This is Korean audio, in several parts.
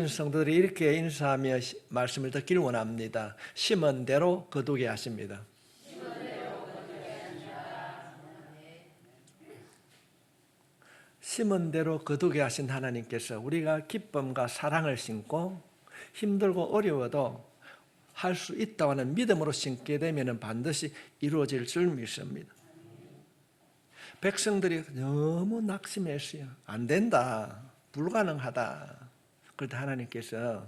성도들이 이렇게 인사하며 말씀을 듣기를 원합니다. 심은 대로 거두게 하십니다. 심은 대로 거두게 하신 하나님께서 우리가 기쁨과 사랑을 심고 힘들고 어려워도 할 수 있다고 하는 믿음으로 심게 되면 반드시 이루어질 줄 믿습니다. 백성들이 너무 낙심했어요. 안 된다, 불가능하다. 그런데 하나님께서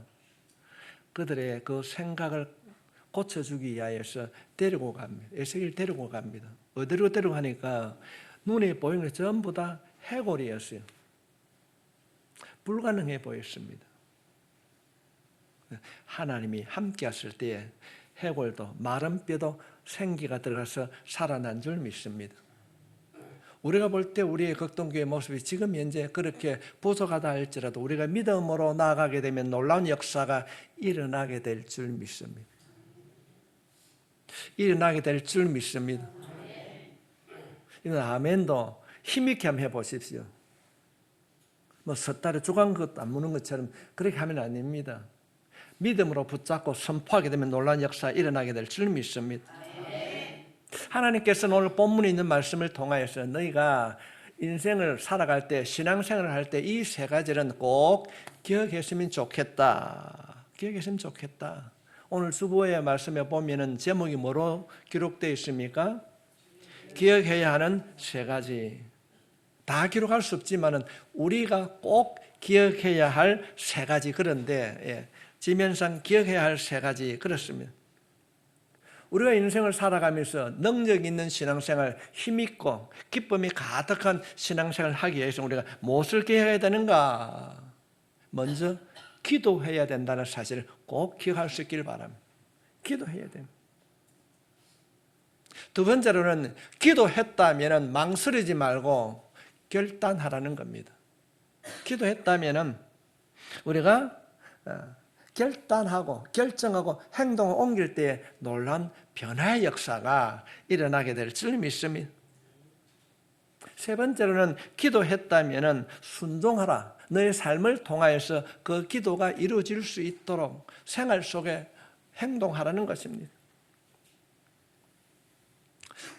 그들의 그 생각을 고쳐주기 위하여서 데리고 갑니다. 에스겔을 데리고 갑니다. 어디로 데리고 가니까 눈에 보이는 게 전부 다 해골이었어요. 불가능해 보였습니다. 하나님이 함께 하실 때에 해골도 마른 뼈도 생기가 들어가서 살아난 줄 믿습니다. 우리가 볼 때 우리의 극동교회 모습이 지금 현재 그렇게 부족하다 할지라도 우리가 믿음으로 나아가게 되면 놀라운 역사가 일어나게 될 줄 믿습니다. 일어나게 될 줄 믿습니다. 이건 아멘도 힘있게 한번 해보십시오. 뭐 섣달에 주간 것도 안 무는 것처럼 그렇게 하면 안 됩니다. 믿음으로 붙잡고 선포하게 되면 놀라운 역사가 일어나게 될 줄 믿습니다. 하나님께서는 오늘 본문에 있는 말씀을 통하여서 너희가 인생을 살아갈 때, 신앙생활을 할 때 이 세 가지는 꼭 기억했으면 좋겠다. 기억했으면 좋겠다. 오늘 주보의 말씀에 보면은 제목이 뭐로 기록되어 있습니까? 기억해야 하는 세 가지. 다 기록할 수 없지만은 우리가 꼭 기억해야 할 세 가지. 그런데 지면상 기억해야 할 세 가지 그렇습니다. 우리가 인생을 살아가면서 능력 있는 신앙생활, 힘있고 기쁨이 가득한 신앙생활을 하기 위해서 우리가 무엇을 기억해야 되는가? 먼저 기도해야 된다는 사실을 꼭 기억할 수 있기를 바랍니다. 기도해야 됩니다. 두 번째로는 기도했다면 망설이지 말고 결단하라는 겁니다. 기도했다면 우리가 결단하고 결정하고 행동을 옮길 때에 놀라운 변화의 역사가 일어나게 될 줄 믿습니다. 세 번째로는 기도했다면 순종하라. 너의 삶을 통하여서 그 기도가 이루어질 수 있도록 생활 속에 행동하라는 것입니다.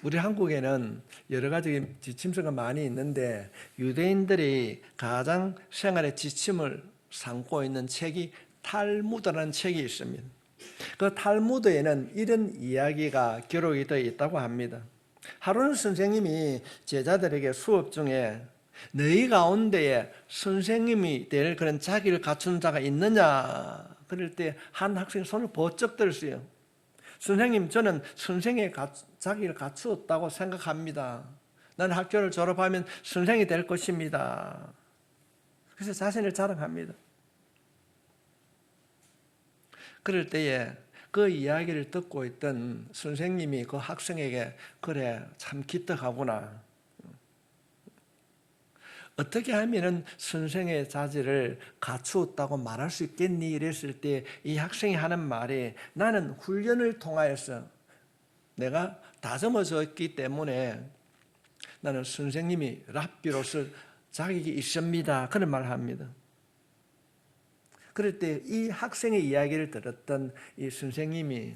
우리 한국에는 여러 가지 지침서가 많이 있는데 유대인들이 가장 생활의 지침을 삼고 있는 책이 탈무드라는 책이 있습니다. 그 탈무드에는 이런 이야기가 기록이 되어 있다고 합니다. 하론 선생님이 제자들에게 수업 중에 너희 가운데에 선생님이 될 그런 자기를 갖춘 자가 있느냐 그럴 때 한 학생이 손을 번쩍 들었어요. 선생님, 저는 선생의 자기를 갖추었다고 생각합니다. 나는 학교를 졸업하면 선생이 될 것입니다. 그래서 자신을 자랑합니다. 그럴 때에 그 이야기를 듣고 있던 선생님이 그 학생에게 그래 참 기특하구나. 어떻게 하면 선생의 자질을 갖추었다고 말할 수 있겠니? 이랬을 때 이 학생이 하는 말이 나는 훈련을 통하여서 내가 다듬어졌기 때문에 나는 선생님이 랍비로서 자격이 있습니다. 그런 말을 합니다. 그럴 때 이 학생의 이야기를 들었던 이 선생님이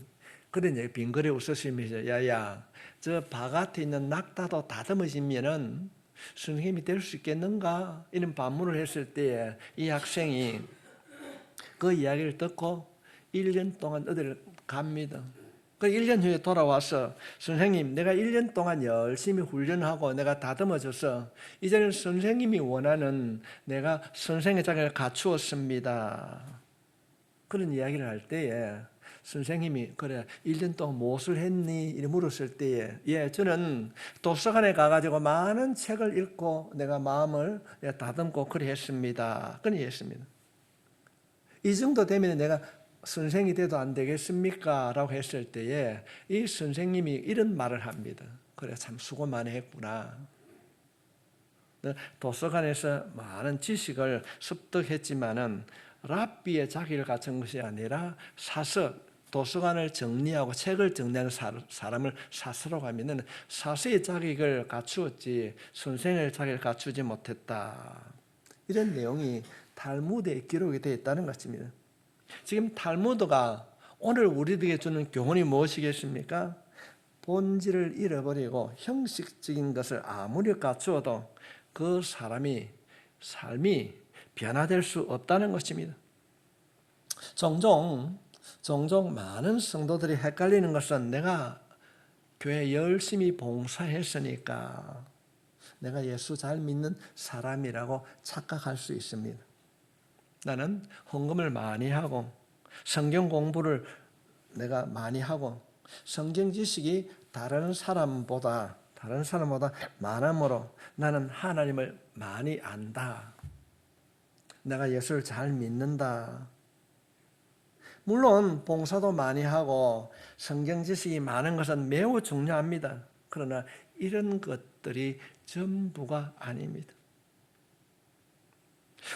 그런 얘기 빙그레 웃으시면서 야야 저 바깥에 있는 낙타도 다듬어지면은 선생님이 될 수 있겠는가? 이런 반문을 했을 때에 이 학생이 그 이야기를 듣고 1년 동안 어디를 갑니다. 그 1년 후에 돌아와서 선생님 내가 1년 동안 열심히 훈련하고 내가 다듬어져서 이제는 선생님이 원하는 내가 선생의 자격을 갖추었습니다. 그런 이야기를 할 때에 선생님이 그래 1년 동안 무엇을 했니? 이렇게 물었을 때에 예 저는 도서관에 가가지고 많은 책을 읽고 내가 마음을 다듬고 그리 했습니다. 그리 했습니다. 이 정도 되면 내가 선생이 돼도 안 되겠습니까? 라고 했을 때에 이 선생님이 이런 말을 합니다. 그래 참 수고 많이 했구나. 도서관에서 많은 지식을 습득했지만은 랍비의 자기를 갖춘 것이 아니라 사서 도서관을 정리하고 책을 정리하는 사람을 사서라고 하면은 사서의 자격을 갖추었지 선생의 자격을 갖추지 못했다. 이런 내용이 탈무드에 기록이 되어 있다는 것입니다. 지금 탈무드가 오늘 우리들에게 주는 교훈이 무엇이겠습니까? 본질을 잃어버리고 형식적인 것을 아무리 갖추어도 그 사람이 삶이 변화될 수 없다는 것입니다. 종종 많은 성도들이 헷갈리는 것은 내가 교회 열심히 봉사했으니까 내가 예수 잘 믿는 사람이라고 착각할 수 있습니다. 나는 헌금을 많이 하고 성경 공부를 내가 많이 하고 성경 지식이 다른 사람보다 많으므로 나는 하나님을 많이 안다. 내가 예수를 잘 믿는다. 물론 봉사도 많이 하고 성경 지식이 많은 것은 매우 중요합니다. 그러나 이런 것들이 전부가 아닙니다.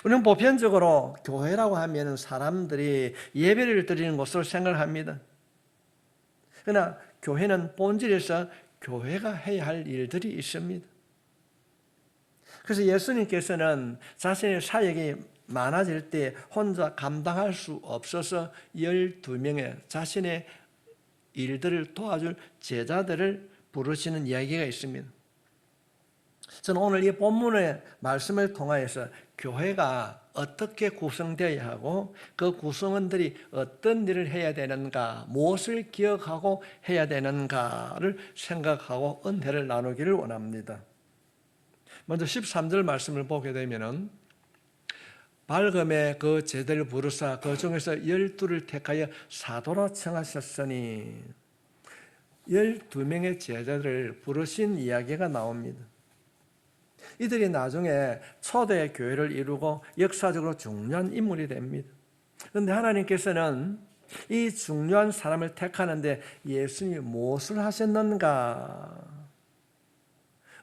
우리는 보편적으로 교회라고 하면 사람들이 예배를 드리는 곳으로 생각합니다. 그러나 교회는 본질에서 교회가 해야 할 일들이 있습니다. 그래서 예수님께서는 자신의 사역이 많아질 때 혼자 감당할 수 없어서 12명의 자신의 일들을 도와줄 제자들을 부르시는 이야기가 있습니다. 저는 오늘 이 본문의 말씀을 통하여서 교회가 어떻게 구성되어야 하고 그 구성원들이 어떤 일을 해야 되는가, 무엇을 기억하고 해야 되는가를 생각하고 은혜를 나누기를 원합니다. 먼저 13절 말씀을 보게 되면은 밝음에 그 제자를 부르사 그 중에서 12를 택하여 사도라 청하셨으니 12명의 제자들을 부르신 이야기가 나옵니다. 이들이 나중에 초대 교회를 이루고 역사적으로 중요한 인물이 됩니다. 그런데 하나님께서는 이 중요한 사람을 택하는데 예수님이 무엇을 하셨는가?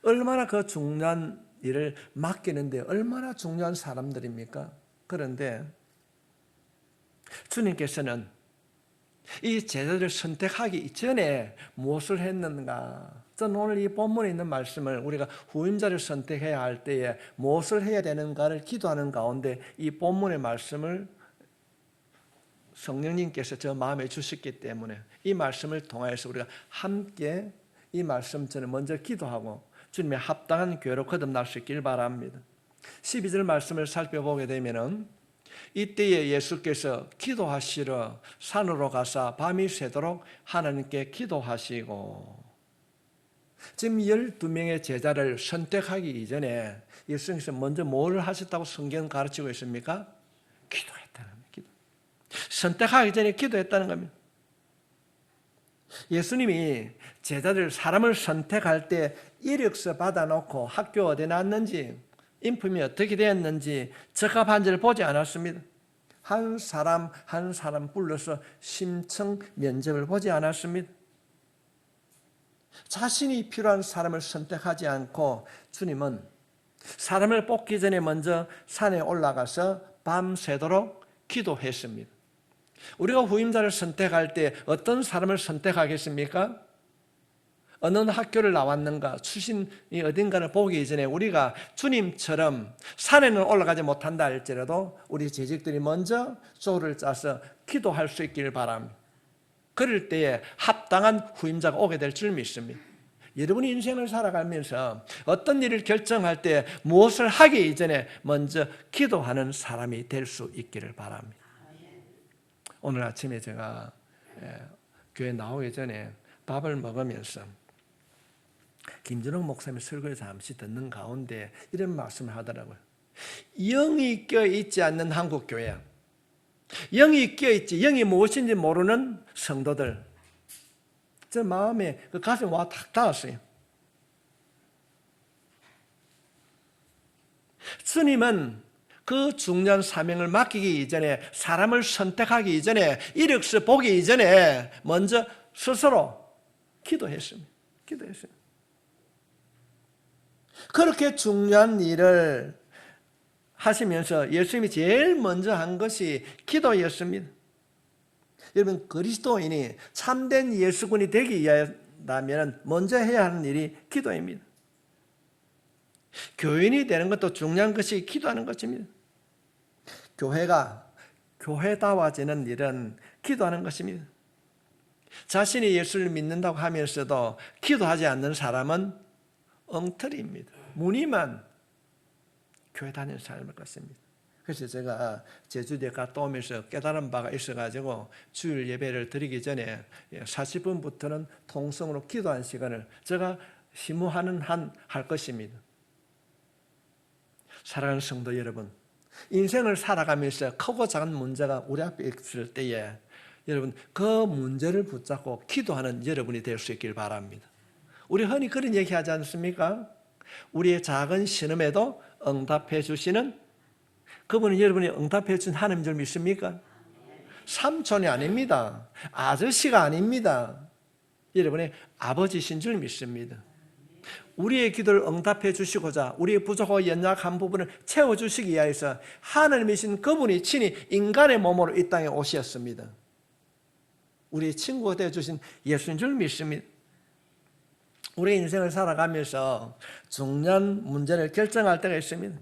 얼마나 그 중요한 일을 맡기는데 얼마나 중요한 사람들입니까? 그런데 주님께서는 이 제자들을 선택하기 이전에 무엇을 했는가? 저는 오늘 이 본문에 있는 말씀을 우리가 후임자를 선택해야 할 때에 무엇을 해야 되는가를 기도하는 가운데 이 본문의 말씀을 성령님께서 저 마음에 주셨기 때문에 이 말씀을 통해서 우리가 함께 이 말씀 전에 먼저 기도하고 주님의 합당한 교회로 거듭날 수 있길 바랍니다. 12절 말씀을 살펴보게 되면은 이때에 예수께서 기도하시러 산으로 가사 밤이 새도록 하나님께 기도하시고, 지금 12명의 제자를 선택하기 이전에 예수님께서 먼저 뭘 하셨다고 성경 가르치고 있습니까? 기도했다는 겁니다. 기도. 선택하기 전에 기도했다는 겁니다. 예수님이 제자들 사람을 선택할 때 이력서 받아놓고 학교 어디 나왔는지 인품이 어떻게 되었는지 적합한지를 보지 않았습니다. 한 사람 한 사람 불러서 심층 면접을 보지 않았습니다. 자신이 필요한 사람을 선택하지 않고 주님은 사람을 뽑기 전에 먼저 산에 올라가서 밤새도록 기도했습니다. 우리가 후임자를 선택할 때 어떤 사람을 선택하겠습니까? 어느 학교를 나왔는가, 출신이 어딘가를 보기 이전에 우리가 주님처럼 산에는 올라가지 못한다 할지라도 우리 재직들이 먼저 조를 짜서 기도할 수 있기를 바랍니다. 그럴 때에 합당한 후임자가 오게 될 줄 믿습니다. 여러분이 인생을 살아가면서 어떤 일을 결정할 때 무엇을 하기 이전에 먼저 기도하는 사람이 될 수 있기를 바랍니다. 오늘 아침에 제가 교회 나오기 전에 밥을 먹으면서 김준호 목사님의 설교를 잠시 듣는 가운데 이런 말씀을 하더라고요. 영이 껴있지 않는 한국교회, 영이 껴있지, 영이 무엇인지 모르는 성도들, 저 마음에 그 가슴에 와 탁 닿았어요. 주님은 그 중요한 사명을 맡기기 이전에, 사람을 선택하기 이전에, 이력서 보기 이전에 먼저 스스로 기도했습니다. 그렇게 중요한 일을 하시면서 예수님이 제일 먼저 한 것이 기도였습니다. 여러분, 그리스도인이 참된 예수군이 되기 위하면 먼저 해야 하는 일이 기도입니다. 교인이 되는 것도 중요한 것이 기도하는 것입니다. 교회가 교회다워지는 일은 기도하는 것입니다. 자신이 예수를 믿는다고 하면서도 기도하지 않는 사람은 엉터리입니다. 무늬만 교회 다니는 사람일 것입니다. 그래서 제가 제주도에 갔다 오면서 깨달은 바가 있어가지고 주일 예배를 드리기 전에 40분부터는 통성으로 기도하는 시간을 제가 심호하는 한 할 것입니다. 사랑하는 성도 여러분, 인생을 살아가면서 크고 작은 문제가 우리 앞에 있을 때에 여러분 그 문제를 붙잡고 기도하는 여러분이 될 수 있길 바랍니다. 우리 흔히 그런 얘기하지 않습니까? 우리의 작은 신음에도 응답해 주시는 그분은 여러분이 응답해 준 하나님인 줄 믿습니까? 삼촌이 아닙니다. 아저씨가 아닙니다. 여러분의 아버지신 줄 믿습니다. 우리의 기도를 응답해 주시고자 우리의 부족하고 연약한 부분을 채워주시기 위해서 하나님이신 그분이 친히 인간의 몸으로 이 땅에 오셨습니다. 우리의 친구가 되어주신 예수인 줄 믿습니다. 우리 인생을 살아가면서 중요한 문제를 결정할 때가 있습니다.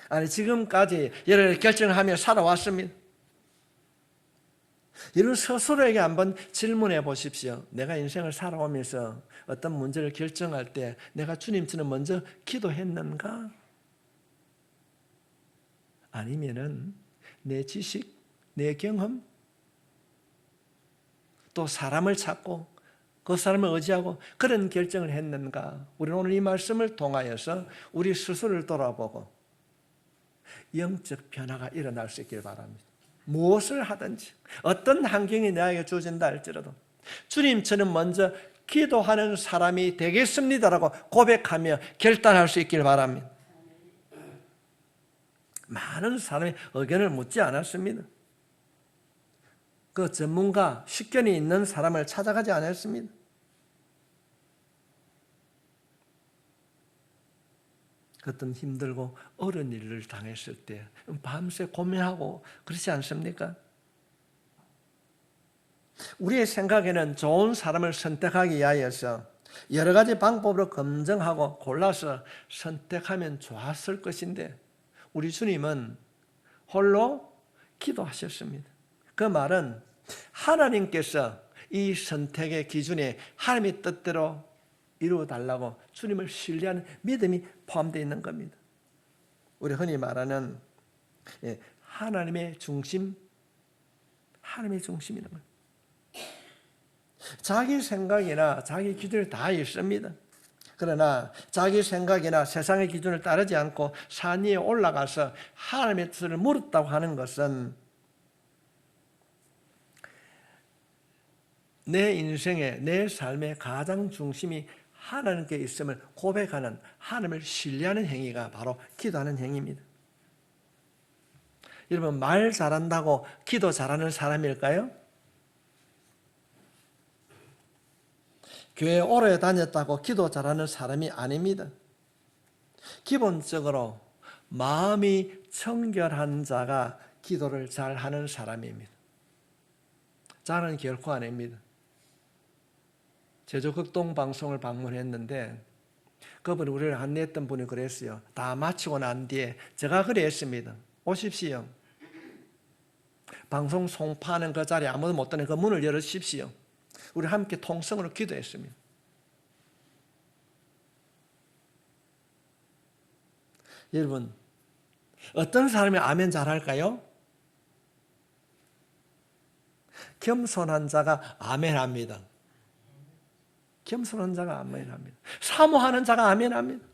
아니 지금까지 여러 결정을 하며 살아왔습니다. 여러분 스스로에게 한번 질문해 보십시오. 내가 인생을 살아오면서 어떤 문제를 결정할 때 내가 주님처럼 먼저 기도했는가? 아니면은 내 지식, 내 경험, 또 사람을 찾고 그 사람을 의지하고 그런 결정을 했는가? 우리는 오늘 이 말씀을 통하여서 우리 스스로를 돌아보고 영적 변화가 일어날 수 있길 바랍니다. 무엇을 하든지 어떤 환경이 내게 주어진다 할지라도 주님처럼 먼저 기도하는 사람이 되겠습니다라고 고백하며 결단할 수 있길 바랍니다. 많은 사람이 의견을 묻지 않았습니다. 그 전문가, 식견이 있는 사람을 찾아가지 않았습니다. 어떤 힘들고 어려운 일을 당했을 때 밤새 고민하고 그렇지 않습니까? 우리의 생각에는 좋은 사람을 선택하기 위하여서 여러 가지 방법으로 검증하고 골라서 선택하면 좋았을 것인데 우리 주님은 홀로 기도하셨습니다. 그 말은 하나님께서 이 선택의 기준에 하나님의 뜻대로 이루어달라고 주님을 신뢰하는 믿음이 포함되어 있는 겁니다. 우리 흔히 말하는 하나님의 중심, 하나님의 중심이라는 거예요. 자기 생각이나 자기 기준이 다 있습니다. 그러나 자기 생각이나 세상의 기준을 따르지 않고 산 위에 올라가서 하나님의 뜻을 물었다고 하는 것은 내 인생의, 내 삶의 가장 중심이 하나님께 있음을 고백하는, 하나님을 신뢰하는 행위가 바로 기도하는 행위입니다. 여러분, 말 잘한다고 기도 잘하는 사람일까요? 교회 오래 다녔다고 기도 잘하는 사람이 아닙니다. 기본적으로 마음이 청결한 자가 기도를 잘하는 사람입니다. 저는 결코 아닙니다. 제주 극동 방송을 방문했는데 그분이 우리를 안내했던 분이 그랬어요. 다 마치고 난 뒤에 제가 그랬습니다. 오십시오. 방송 송파하는 그 자리에 아무도 못 드는 그 문을 열어주십시오. 우리 함께 통성으로 기도했습니다. 여러분, 어떤 사람이 아멘 잘할까요? 겸손한 자가 아멘합니다. 겸손한 자가 아멘합니다. 사모하는 자가 아멘합니다.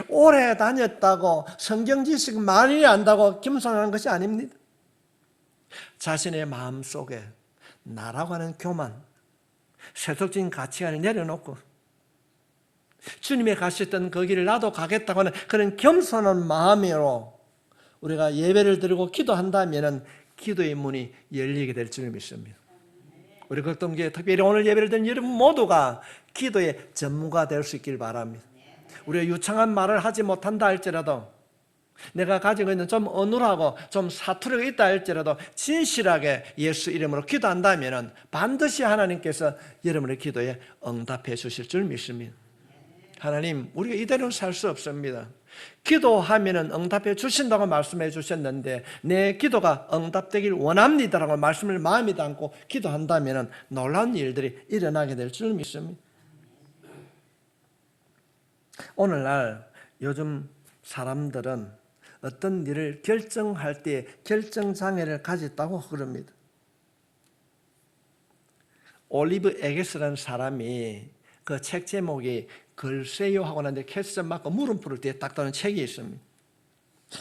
오래 다녔다고 성경 지식 많이 안다고 겸손한 것이 아닙니다. 자신의 마음속에 나라고 하는 교만, 세속적인 가치관을 내려놓고 주님이 가셨던 그 길을 나도 가겠다고 하는 그런 겸손한 마음으로 우리가 예배를 드리고 기도한다면 기도의 문이 열리게 될 줄 믿습니다. 우리 극동교회 특별히 오늘 예배를 드린 여러분 모두가 기도의 전문가 될 수 있길 바랍니다. 우리가 유창한 말을 하지 못한다 할지라도 내가 가지고 있는 좀 어눌하고 좀 사투리가 있다 할지라도 진실하게 예수 이름으로 기도한다면 반드시 하나님께서 여러분의 기도에 응답해 주실 줄 믿습니다. 하나님, 우리가 이대로는 살 수 없습니다. 기도하면은 응답해 주신다고 말씀해 주셨는데 내 기도가 응답되길 원합니다라고 말씀을 마음에 담고 기도한다면은 놀라운 일들이 일어나게 될 줄 믿습니다. 오늘날 요즘 사람들은 어떤 일을 결정할 때 결정장애를 가졌다고 그럽니다. 올리브 에게스라는 사람이 그 책 제목이 글쎄요 하고 나는데 캡션 맞고 물음표를 뒤에 딱 다는 책이 있습니다.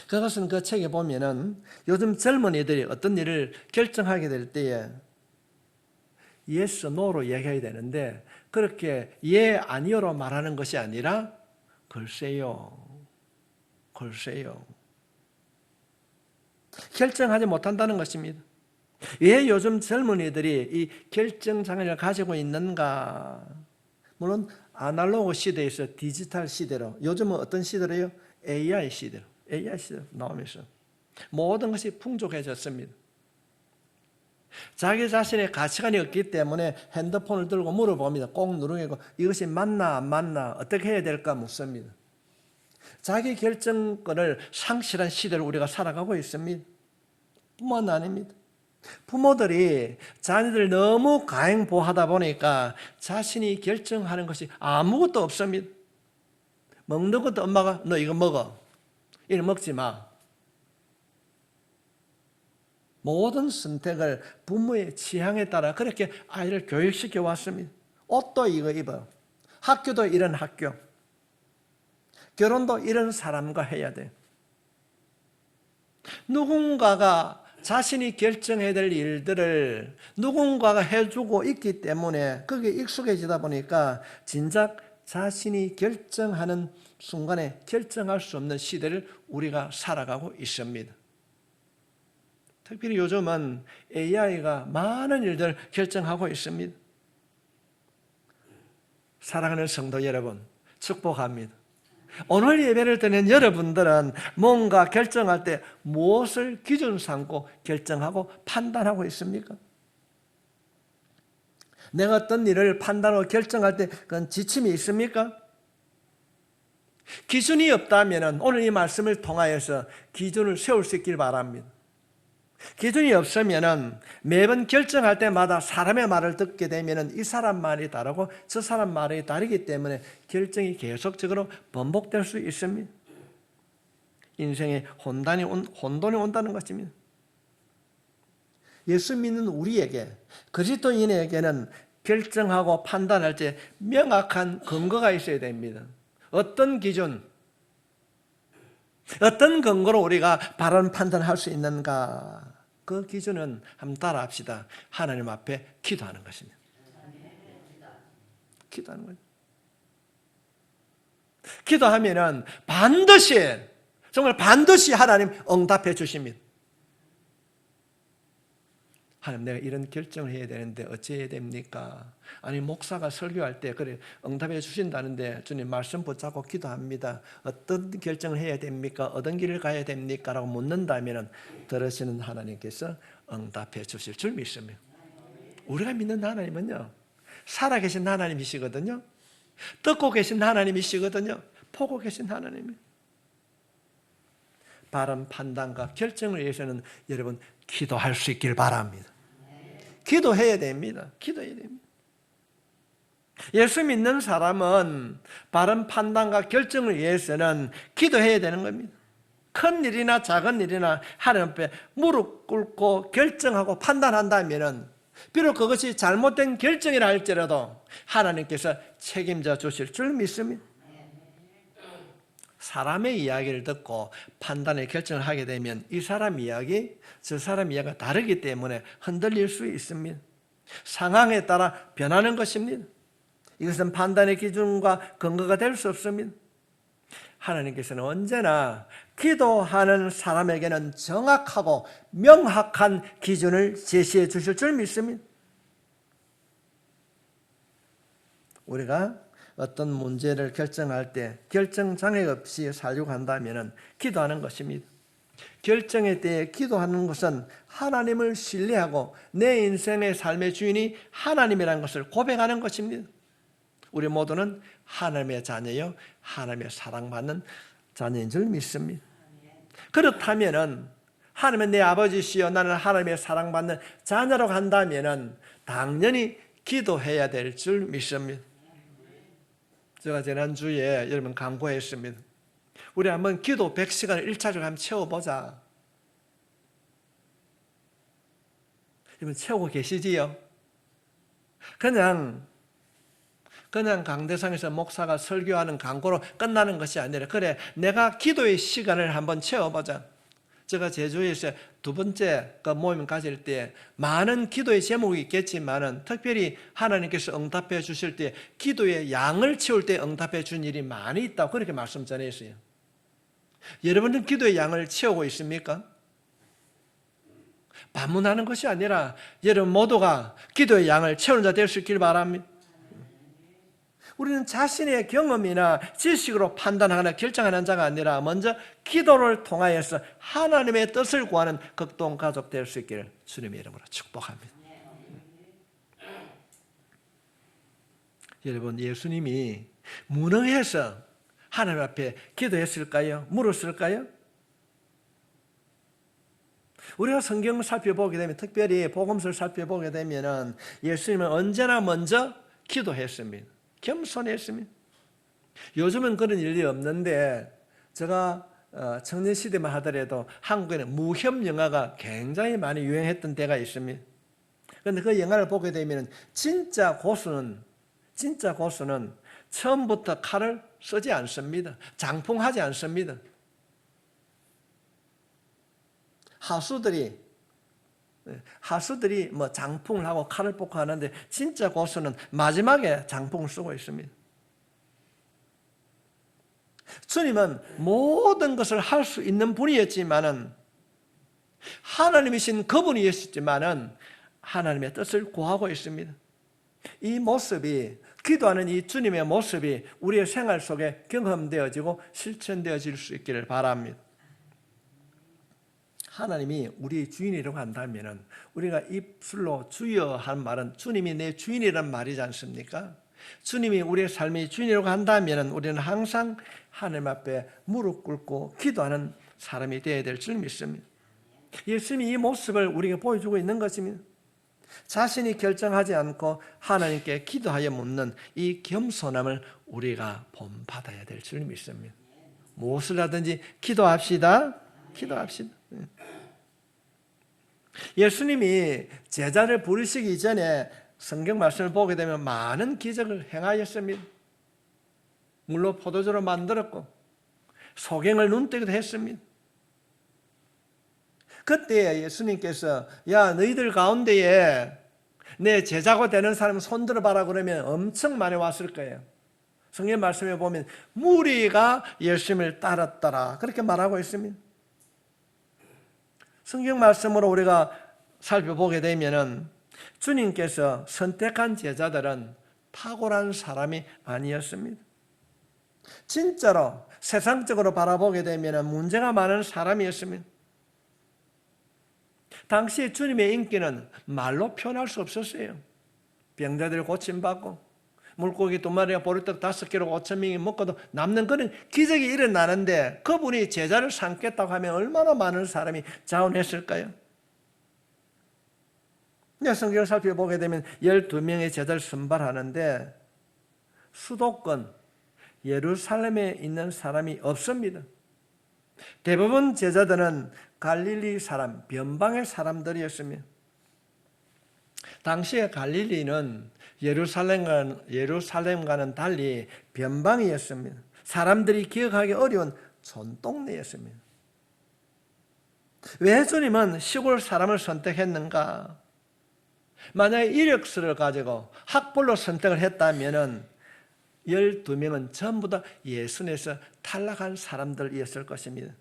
그것은 그 책에 보면은 요즘 젊은이들이 어떤 일을 결정하게 될 때에 yes, no로 얘기해야 되는데 그렇게 예, 아니요로 말하는 것이 아니라 글쎄요, 글쎄요. 결정하지 못한다는 것입니다. 왜 요즘 젊은이들이 이 결정장애를 가지고 있는가? 물론 아날로그 시대에서 디지털 시대로, 요즘은 어떤 시대로요? AI 시대로 나오면서 모든 것이 풍족해졌습니다. 자기 자신의 가치관이 없기 때문에 핸드폰을 들고 물어봅니다. 꼭 누르고 이것이 맞나 안 맞나 어떻게 해야 될까 묻습니다. 자기 결정권을 상실한 시대를 우리가 살아가고 있습니다. 뿐만 아닙니다. 부모들이 자녀들 너무 가행보하다 보니까 자신이 결정하는 것이 아무것도 없습니다. 먹는 것도 엄마가 너 이거 먹어. 이거 먹지 마. 모든 선택을 부모의 취향에 따라 그렇게 아이를 교육시켜 왔습니다. 옷도 이거 입어. 학교도 이런 학교. 결혼도 이런 사람과 해야 돼. 누군가가 자신이 결정해야 될 일들을 누군가가 해주고 있기 때문에 거기에 익숙해지다 보니까 진작 자신이 결정하는 순간에 결정할 수 없는 시대를 우리가 살아가고 있습니다. 특별히 요즘은 AI가 많은 일들을 결정하고 있습니다. 사랑하는 성도 여러분, 축복합니다. 오늘 예배를 드는 여러분들은 뭔가 결정할 때 무엇을 기준 삼고 결정하고 판단하고 있습니까? 내가 어떤 일을 판단하고 결정할 때 그건 지침이 있습니까? 기준이 없다면 오늘 이 말씀을 통하여서 기준을 세울 수 있길 바랍니다. 기준이 없으면 매번 결정할 때마다 사람의 말을 듣게 되면 이 사람 말이 다르고 저 사람 말이 다르기 때문에 결정이 계속적으로 반복될 수 있습니다. 인생에 혼돈이 온다는 것입니다. 예수 믿는 우리에게, 그리스도인에게는 결정하고 판단할 때 명확한 근거가 있어야 됩니다. 어떤 기준, 어떤 근거로 우리가 바른 판단할 수 있는가? 그 기준은 한번 따라 합시다. 하나님 앞에 기도하는 것입니다. 기도하는 거예요. 기도하면은 반드시, 정말 반드시 하나님 응답해 주십니다. 하나님, 내가 이런 결정을 해야 되는데 어찌해야 됩니까? 아니, 목사가 설교할 때 그래 응답해 주신다는데 주님 말씀 붙잡고 기도합니다. 어떤 결정을 해야 됩니까? 어떤 길을 가야 됩니까? 라고 묻는다면 들으시는 하나님께서 응답해 주실 줄 믿습니다. 우리가 믿는 하나님은요, 살아계신 하나님이시거든요. 듣고 계신 하나님이시거든요. 보고 계신 하나님이에요. 바른 판단과 결정을 위해서는 여러분 기도할 수 있길 바랍니다. 기도해야 됩니다. 기도해야 됩니다. 예수 믿는 사람은 바른 판단과 결정을 위해서는 기도해야 되는 겁니다. 큰 일이나 작은 일이나 하나님 앞에 무릎 꿇고 결정하고 판단한다면 비록 그것이 잘못된 결정이라 할지라도 하나님께서 책임져 주실 줄 믿습니다. 사람의 이야기를 듣고 판단의 결정을 하게 되면 이 사람 이야기, 저 사람 이야기가 다르기 때문에 흔들릴 수 있습니다. 상황에 따라 변하는 것입니다. 이것은 판단의 기준과 근거가 될 수 없습니다. 하나님께서는 언제나 기도하는 사람에게는 정확하고 명확한 기준을 제시해 주실 줄 믿습니다. 우리가 어떤 문제를 결정할 때 결정장애 없이 살려고 한다면 기도하는 것입니다. 결정에 대해 기도하는 것은 하나님을 신뢰하고 내 인생의 삶의 주인이 하나님이라는 것을 고백하는 것입니다. 우리 모두는 하나님의 자녀요, 하나님의 사랑받는 자녀인 줄 믿습니다. 그렇다면은 하나님은 내 아버지시여 나는 하나님의 사랑받는 자녀로 간다면은 당연히 기도해야 될 줄 믿습니다. 제가 지난주에 여러분 강구했습니다. 우리 한번 기도 100시간을 일차적으로 한번 채워보자. 여러분 채우고 계시지요? 그냥 강대상에서 목사가 설교하는 강구로 끝나는 것이 아니라 그래 내가 기도의 시간을 한번 채워보자. 제가 제주에서 두 번째 그 모임 가질 때 많은 기도의 제목이 있겠지만은 특별히 하나님께서 응답해 주실 때 기도의 양을 채울 때 응답해 준 일이 많이 있다고 그렇게 말씀 전했어요. 여러분은 기도의 양을 채우고 있습니까? 반문하는 것이 아니라 여러분 모두가 기도의 양을 채우는 자 될 수 있길 바랍니다. 우리는 자신의 경험이나 지식으로 판단하거나 결정하는 자가 아니라 먼저 기도를 통하여서 하나님의 뜻을 구하는 극동 가족 될 수 있기를 주님의 이름으로 축복합니다. 여러분 예수님이 무능해서 하나님 앞에 기도했을까요? 물었을까요? 우리가 성경을 살펴보게 되면 특별히 복음서를 살펴보게 되면 예수님은 언제나 먼저 기도했습니다. 겸손했습니다. 요즘은 그런 일이 없는데 제가 청년 시대만 하더라도 한국에는 무협 영화가 굉장히 많이 유행했던 때가 있습니다. 그런데 그 영화를 보게 되면 진짜 고수는 처음부터 칼을 쓰지 않습니다. 장풍하지 않습니다. 하수들이 뭐 장풍을 하고 칼을 뽑고 하는데 진짜 고수는 마지막에 장풍을 쓰고 있습니다. 주님은 모든 것을 할 수 있는 분이었지만은 하나님이신 그분이었지만은 하나님의 뜻을 구하고 있습니다. 이 모습이 기도하는 이 주님의 모습이 우리의 생활 속에 경험되어지고 실천되어질 수 있기를 바랍니다. 하나님이 우리 주인이라고 한다면 우리가 입술로 주여 한 말은 주님이 내 주인이란 말이지 않습니까? 주님이 우리의 삶의 주인이라고 한다면 우리는 항상 하나님 앞에 무릎 꿇고 기도하는 사람이 되어야 될 줄 믿습니다. 예수님이 이 모습을 우리에게 보여주고 있는 것입니다. 자신이 결정하지 않고 하나님께 기도하여 묻는 이 겸손함을 우리가 본받아야 될 줄 믿습니다. 무엇을 하든지 기도합시다. 예수님이 제자를 부르시기 전에 성경 말씀을 보게 되면 많은 기적을 행하였습니다. 물로 포도주로 만들었고 소경을 눈뜨기도 했습니다. 그때 예수님께서 야 너희들 가운데에 내 제자가 되는 사람 손 들어봐라 그러면 엄청 많이 왔을 거예요. 성경 말씀에 보면 무리가 예수님을 따랐더라 그렇게 말하고 있습니다. 성경 말씀으로 우리가 살펴보게 되면은 주님께서 선택한 제자들은 탁월한 사람이 아니었습니다. 진짜로 세상적으로 바라보게 되면은 문제가 많은 사람이었습니다. 당시 주님의 인기는 말로 표현할 수 없었어요. 병자들 고침받고 물고기 2마리가 보리떡 5개로 5,000명이 먹고도 남는 그런 기적이 일어나는데 그분이 제자를 삼겠다고 하면 얼마나 많은 사람이 자원했을까요? 성경을 살펴보게 되면 12명의 제자를 선발하는데 수도권 예루살렘에 있는 사람이 없습니다. 대부분 제자들은 갈릴리 사람, 변방의 사람들이었습니다. 당시에 갈릴리는 예루살렘과는 달리 변방이었습니다. 사람들이 기억하기 어려운 촌동네였습니다. 왜 주님은 시골 사람을 선택했는가? 만약에 이력서를 가지고 학벌로 선택을 했다면 12명은 전부 다 예수님에서 탈락한 사람들이었을 것입니다.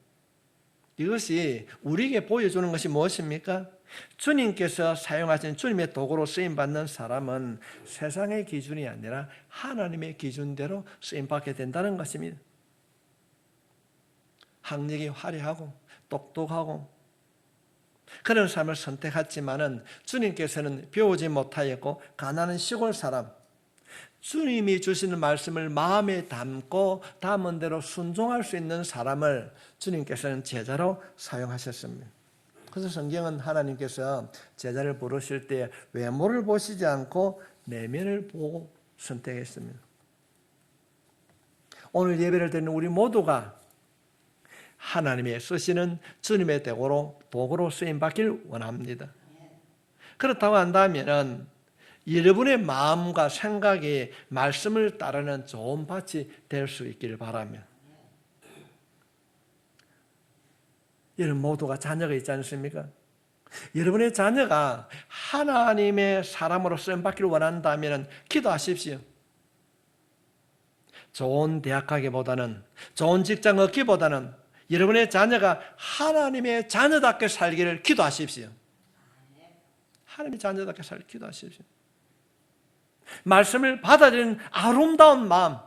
이것이 우리에게 보여주는 것이 무엇입니까? 주님께서 사용하신 주님의 도구로 쓰임받는 사람은 세상의 기준이 아니라 하나님의 기준대로 쓰임받게 된다는 것입니다. 학력이 화려하고 똑똑하고 그런 삶을 선택했지만은 주님께서는 배우지 못하였고 가난한 시골 사람, 주님이 주시는 말씀을 마음에 담고 담은 대로 순종할 수 있는 사람을 주님께서는 제자로 사용하셨습니다. 그래서 성경은 하나님께서 제자를 부르실 때 외모를 보시지 않고 내면을 보고 선택했습니다. 오늘 예배를 드리는 우리 모두가 하나님의 쓰시는 주님의 도구로 쓰임받길 원합니다. 그렇다고 한다면 여러분의 마음과 생각이 말씀을 따르는 좋은 밭이 될 수 있기를 바라며, 여러분 모두가 자녀가 있지 않습니까? 여러분의 자녀가 하나님의 사람으로 쓰임받기를 원한다면 기도하십시오. 좋은 대학 가기보다는, 좋은 직장 얻기보다는 여러분의 자녀가 하나님의 자녀답게 살기를 기도하십시오. 하나님의 자녀답게 살기를 기도하십시오. 말씀을 받아들이는 아름다운 마음,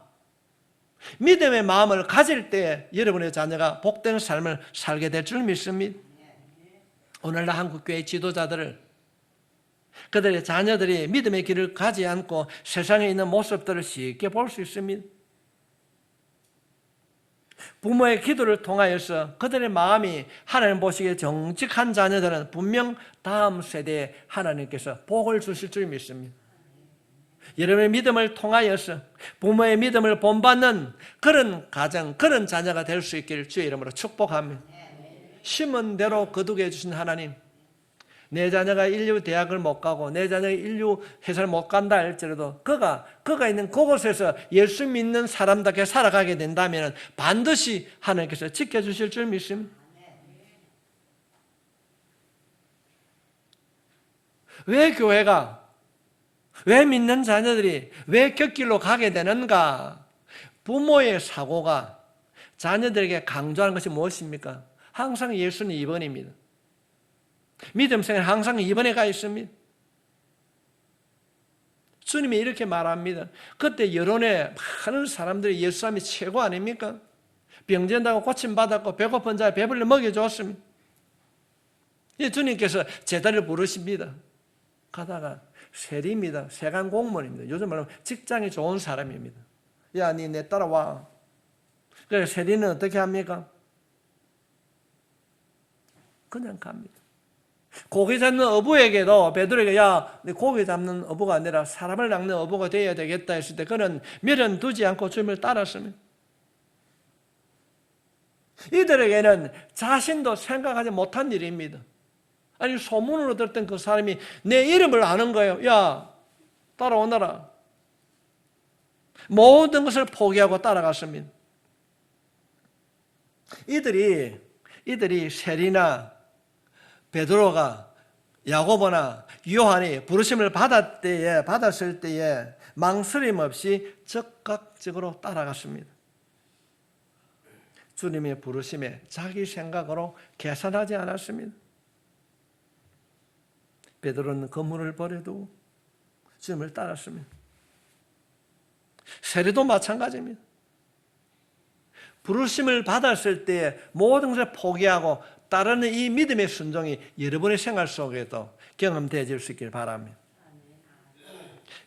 믿음의 마음을 가질 때 여러분의 자녀가 복된 삶을 살게 될 줄 믿습니다. 오늘날 한국교회 지도자들을, 그들의 자녀들이 믿음의 길을 가지 않고 세상에 있는 모습들을 쉽게 볼 수 있습니다. 부모의 기도를 통하여서 그들의 마음이 하나님 보시기에 정직한 자녀들은 분명 다음 세대에 하나님께서 복을 주실 줄 믿습니다. 여러분의 믿음을 통하여서 부모의 믿음을 본받는 그런 가정, 그런 자녀가 될 수 있기를 주의 이름으로 축복합니다. 심은 대로 거두게 해주신 하나님, 내 자녀가 인류 대학을 못 가고 내 자녀가 인류 회사를 못 간다 할지라도 그가 있는 그곳에서 예수 믿는 사람답게 살아가게 된다면 반드시 하나님께서 지켜주실 줄 믿습니다. 왜 교회가, 왜 믿는 자녀들이 왜 곁길로 가게 되는가? 부모의 사고가 자녀들에게 강조하는 것이 무엇입니까? 항상 예수는 2번입니다. 믿음 생활 항상 2번에 가 있습니다. 주님이 이렇게 말합니다. 그때 여론에 많은 사람들이 예수님이 최고 아닙니까? 병진다고 고침받았고 배고픈 자에 배불리 먹여줬습니다. 주님께서 제자를 부르십니다. 가다가 세리입니다. 세관 공무원입니다. 요즘 말하면 직장이 좋은 사람입니다. 야, 니 내 따라와. 그래서 세리는 어떻게 합니까? 그냥 갑니다. 고기 잡는 어부에게도 베드로에게 야, 네 고기 잡는 어부가 아니라 사람을 낚는 어부가 되어야 되겠다 했을 때 그는 미련 두지 않고 주님을 따랐습니다. 이들에게는 자신도 생각하지 못한 일입니다. 아니, 소문으로 들었던 그 사람이 내 이름을 아는 거예요. 야, 따라오너라. 모든 것을 포기하고 따라갔습니다. 이들이 세리나 베드로가 야고보나 요한이 부르심을 받았을 때에 망설임 없이 적극적으로 따라갔습니다. 주님의 부르심에 자기 생각으로 계산하지 않았습니다. 베드로는 그물을 버려두고 주님을 따랐습니다. 세리도 마찬가지입니다. 부르심을 받았을 때 모든 것을 포기하고 따르는 이 믿음의 순종이 여러분의 생활 속에도 경험되어질 수 있길 바랍니다.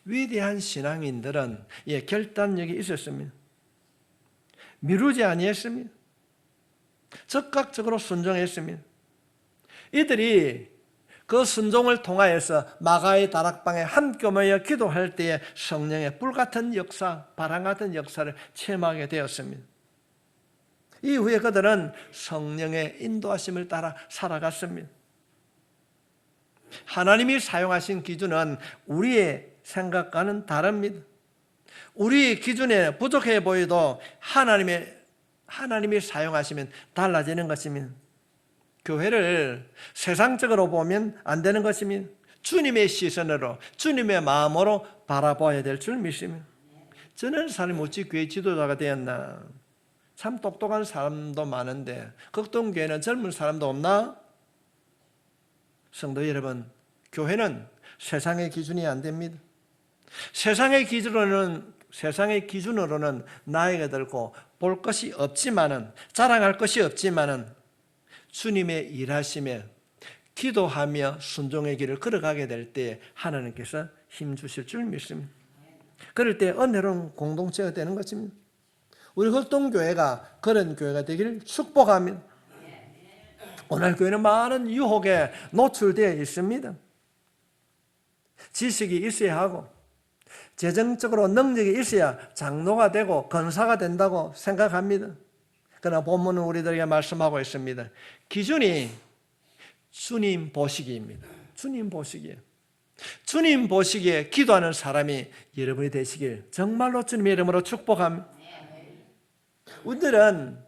위대한 신앙인들은 결단력이 있었습니다. 미루지 아니했습니다. 적극적으로 순종했습니다. 이들이 그 순종을 통하여서 마가의 다락방에 함께 모여 기도할 때에 성령의 불같은 역사, 바람 같은 역사를 체험하게 되었습니다. 이후에 그들은 성령의 인도하심을 따라 살아갔습니다. 하나님이 사용하신 기준은 우리의 생각과는 다릅니다. 우리의 기준에 부족해 보여도 하나님이 사용하시면 달라지는 것입니다. 교회를 세상적으로 보면 안 되는 것입니다. 주님의 시선으로, 주님의 마음으로 바라봐야 될 줄 믿습니다. 저는 사람이 어찌 교회 지도자가 되었나? 참 똑똑한 사람도 많은데 극동교회는 젊은 사람도 없나? 성도 여러분, 교회는 세상의 기준이 안 됩니다. 세상의 기준으로는 나이가 들고 볼 것이 없지만은, 자랑할 것이 없지만은 주님의 일하심에 기도하며 순종의 길을 걸어가게 될 때 하나님께서 힘 주실 줄 믿습니다. 그럴 때 은혜로운 공동체가 되는 것입니다. 우리 흑동교회가 그런 교회가 되기를 축복합니다. 오늘 교회는 많은 유혹에 노출되어 있습니다. 지식이 있어야 하고 재정적으로 능력이 있어야 장로가 되고 권사가 된다고 생각합니다. 그러나 본문은 우리들에게 말씀하고 있습니다. 기준이 주님 보시기입니다. 주님 보시기에. 주님 보시기에 기도하는 사람이 여러분이 되시길 정말로 주님의 이름으로 축복합니다. 우리들은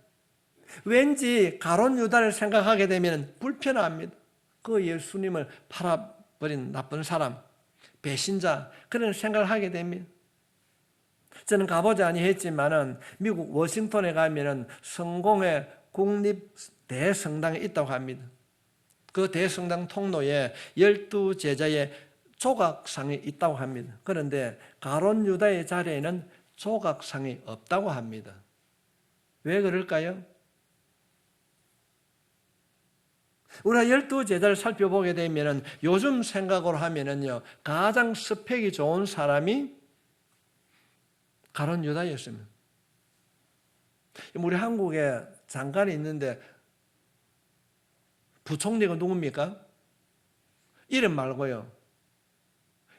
왠지 가룟 유다를 생각하게 되면 불편합니다. 그 예수님을 팔아버린 나쁜 사람, 배신자, 그런 생각을 하게 됩니다. 저는 가보지 아니했지만은 미국 워싱턴에 가면은 성공회 국립 대성당에 있다고 합니다. 그 대성당 통로에 12제자의 조각상이 있다고 합니다. 그런데 가룟 유다의 자리에는 조각상이 없다고 합니다. 왜 그럴까요? 우리가 12제자를 살펴보게 되면 요즘 생각으로 하면은요, 가장 스펙이 좋은 사람이 가룟 유다였습니다. 우리 한국에 장관이 있는데 부총리가 누굽니까? 이름 말고요.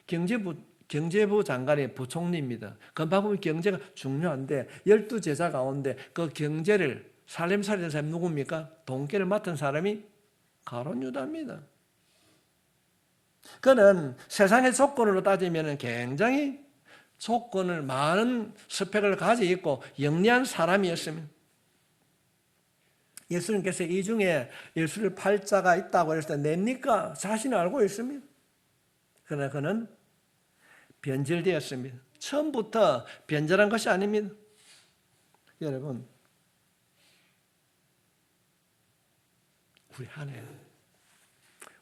경제부 장관이 부총리입니다. 그만큼 경제가 중요한데 12제자 가운데 그 경제를 살림살이 된 사람이 누굽니까? 동계를 맡은 사람이 가룟 유다입니다. 그는 세상의 조건으로 따지면 굉장히 조건을 많은 스펙을 가지고 있고 영리한 사람이었습니다. 예수님께서 이 중에 예수를 팔 자가 있다고 했을 때 냅니까? 자신은 알고 있습니다. 그러나 그는 변질되었습니다. 처음부터 변절한 것이 아닙니다. 여러분,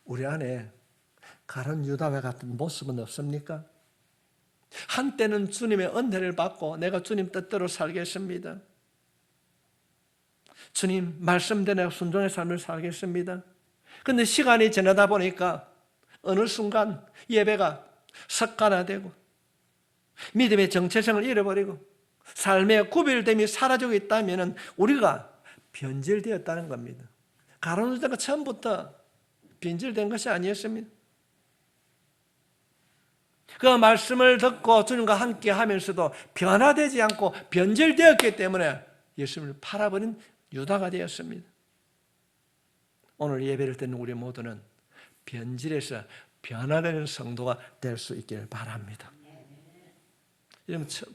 우리 안에 가룟 유다와 같은 모습은 없습니까? 한때는 주님의 은혜를 받고 내가 주님 뜻대로 살겠습니다. 주님 말씀대로 순종의 삶을 살겠습니다. 그런데 시간이 지나다 보니까 어느 순간 예배가 습관화되고 믿음의 정체성을 잃어버리고 삶의 구별됨이 사라지고 있다면 우리가 변질되었다는 겁니다. 가룟 유다가 처음부터 변질된 것이 아니었습니다. 그 말씀을 듣고 주님과 함께 하면서도 변화되지 않고 변질되었기 때문에 예수님을 팔아버린 유다가 되었습니다. 오늘 예배를 듣는 우리 모두는 변질해서 변화되는 성도가 될 수 있기를 바랍니다.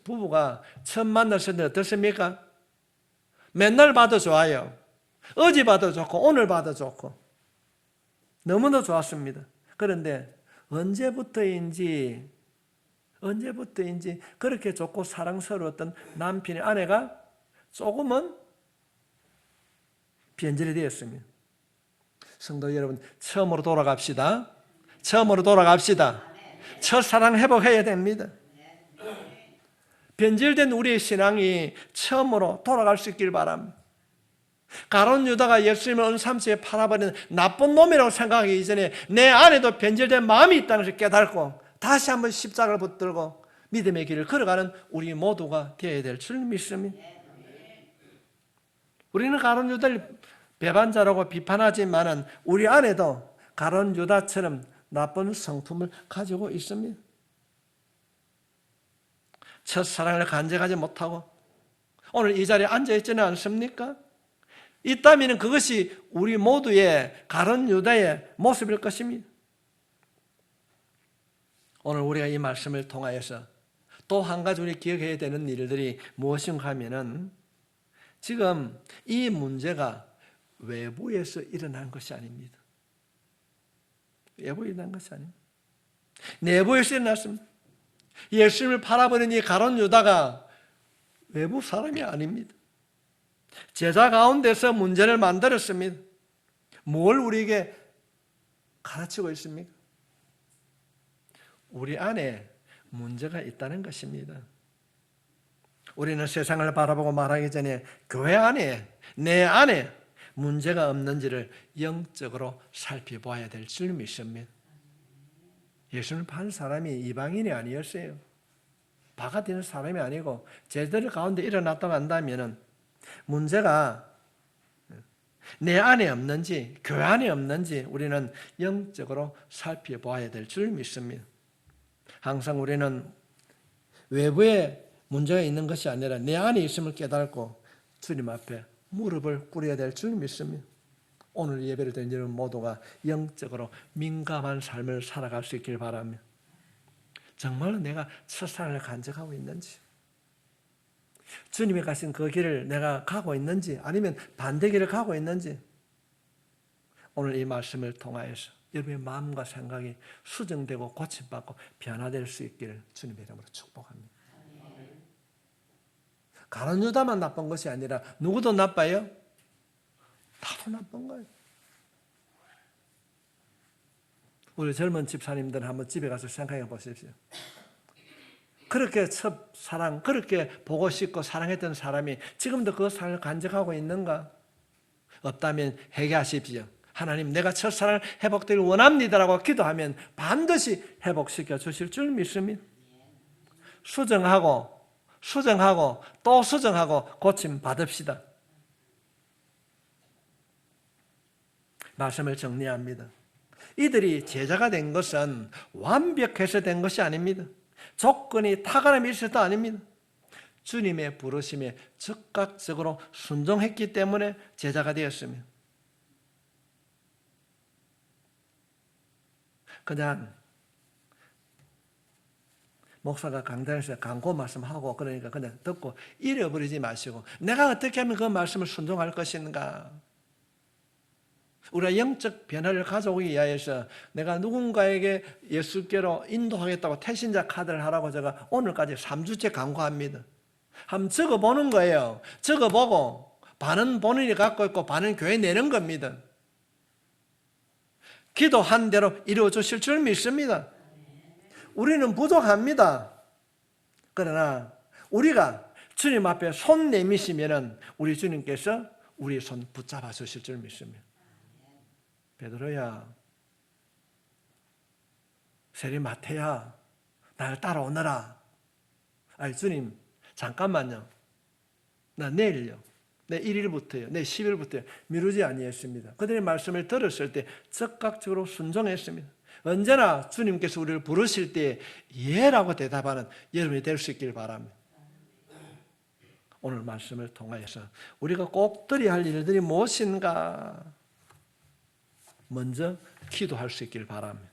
부부가 처음 만났을 때 어떻습니까? 맨날 봐도 좋아요. 어제 봐도 좋고 오늘 봐도 좋고 너무나 좋았습니다. 그런데 언제부터인지 그렇게 좋고 사랑스러웠던 남편의 아내가 조금은 변질이 되었습니다. 성도 여러분, 처음으로 돌아갑시다. 첫사랑 회복해야 됩니다. 변질된 우리의 신앙이 처음으로 돌아갈 수 있길 바랍니다. 가룟 유다가 예수님을 은삼시에 팔아버리는 나쁜 놈이라고 생각하기 이전에 내 안에도 변질된 마음이 있다는 것을 깨닫고 다시 한번 십자가를 붙들고 믿음의 길을 걸어가는 우리 모두가 되어야 될 줄 믿습니다. 우리는 가룟 유다를 배반자라고 비판하지만은 우리 안에도 가룟 유다처럼 나쁜 성품을 가지고 있습니다. 첫사랑을 간직하지 못하고 오늘 이 자리에 앉아있지는 않습니까? 있다면 그것이 우리 모두의 가룟 유다의 모습일 것입니다. 오늘 우리가 이 말씀을 통하여서 또 한 가지 우리 기억해야 되는 일들이 무엇인가 하면은 지금 이 문제가 외부에서 일어난 것이 아닙니다. 외부에 일어난 것이 아닙니다. 내부에서 일어났습니다. 예수님을 팔아버린 이 가룟 유다가 외부 사람이 아닙니다. 제자 가운데서 문제를 만들었습니다. 뭘 우리에게 가르치고 있습니까? 우리 안에 문제가 있다는 것입니다. 우리는 세상을 바라보고 말하기 전에 교회 안에, 내 안에 문제가 없는지를 영적으로 살펴봐야 될 줄 믿습니다. 예수님을 판 사람이 이방인이 아니었어요. 바가 되는 사람이 아니고 제자들 가운데 일어났다고 한다면 문제가 내 안에 없는지 교회 안에 없는지 우리는 영적으로 살펴봐야 될 줄 믿습니다. 항상 우리는 외부에 문제가 있는 것이 아니라 내 안에 있음을 깨닫고 주님 앞에 무릎을 꿇어야 될 줄 믿습니다. 오늘 예배를 드린 여러분 모두가 영적으로 민감한 삶을 살아갈 수 있길 바라며 정말로 내가 첫사랑을 간직하고 있는지 주님이 가신 그 길을 내가 가고 있는지 아니면 반대 길을 가고 있는지 오늘 이 말씀을 통하여서 여러분의 마음과 생각이 수정되고 고침받고 변화될 수 있기를 주님의 이름으로 축복합니다. 가룟 유다만 나쁜 것이 아니라 누구도 나빠요? 다도 나쁜 거예요. 우리 젊은 집사님들은 한번 집에 가서 생각해 보십시오. 그렇게 첫사랑, 그렇게 보고 싶고 사랑했던 사람이 지금도 그 사랑을 간직하고 있는가? 없다면 회개하십시오. 하나님, 내가 첫사랑을 회복되길 원합니다라고 기도하면 반드시 회복시켜 주실 줄 믿습니다. 수정하고 또 수정하고 고침 받읍시다. 말씀을 정리합니다. 이들이 제자가 된 것은 완벽해서 된 것이 아닙니다. 조건이 탁월함이 있어서도 아닙니다. 주님의 부르심에 즉각적으로 순종했기 때문에 제자가 되었습니다. 그냥 목사가 강단에서 강고 말씀하고 그러니까 그냥 듣고 잃어버리지 마시고 내가 어떻게 하면 그 말씀을 순종할 것인가? 우리가 영적 변화를 가져오기 위하여서 내가 누군가에게 예수께로 인도하겠다고 태신자 카드를 하라고 제가 오늘까지 3주째 강구합니다. 한번 적어보는 거예요. 적어보고 반은 본인이 갖고 있고 반은 교회 내는 겁니다. 기도한 대로 이루어 주실 줄 믿습니다. 우리는 부족합니다. 그러나 우리가 주님 앞에 손 내미시면 우리 주님께서 우리 손 붙잡아 주실 줄 믿습니다. 베드로야, 세리마태야, 나를 따라오너라. 아니 주님 잠깐만요. 나 내일요. 내 1일부터요. 내 10일부터요. 미루지 아니했습니다. 그들의 말씀을 들었을 때 즉각적으로 순종했습니다. 언제나 주님께서 우리를 부르실 때 예라고 대답하는 여러분이 될 수 있길 바랍니다. 오늘 말씀을 통하여서 우리가 꼭 드려야 할 일들이 무엇인가 먼저 기도할 수 있길 바랍니다.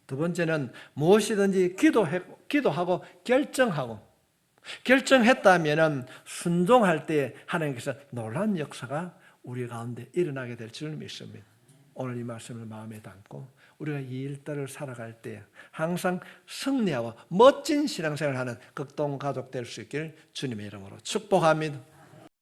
두 번째는 무엇이든지 기도하고 결정했다면 순종할 때 하나님께서 놀라운 역사가 우리 가운데 일어나게 될 줄 믿습니다. 오늘 이 말씀을 마음에 담고 우리가 이 일들을 살아갈 때 항상 승리하고 멋진 신앙생활을 하는 극동 가족 될 수 있길 주님의 이름으로 축복합니다.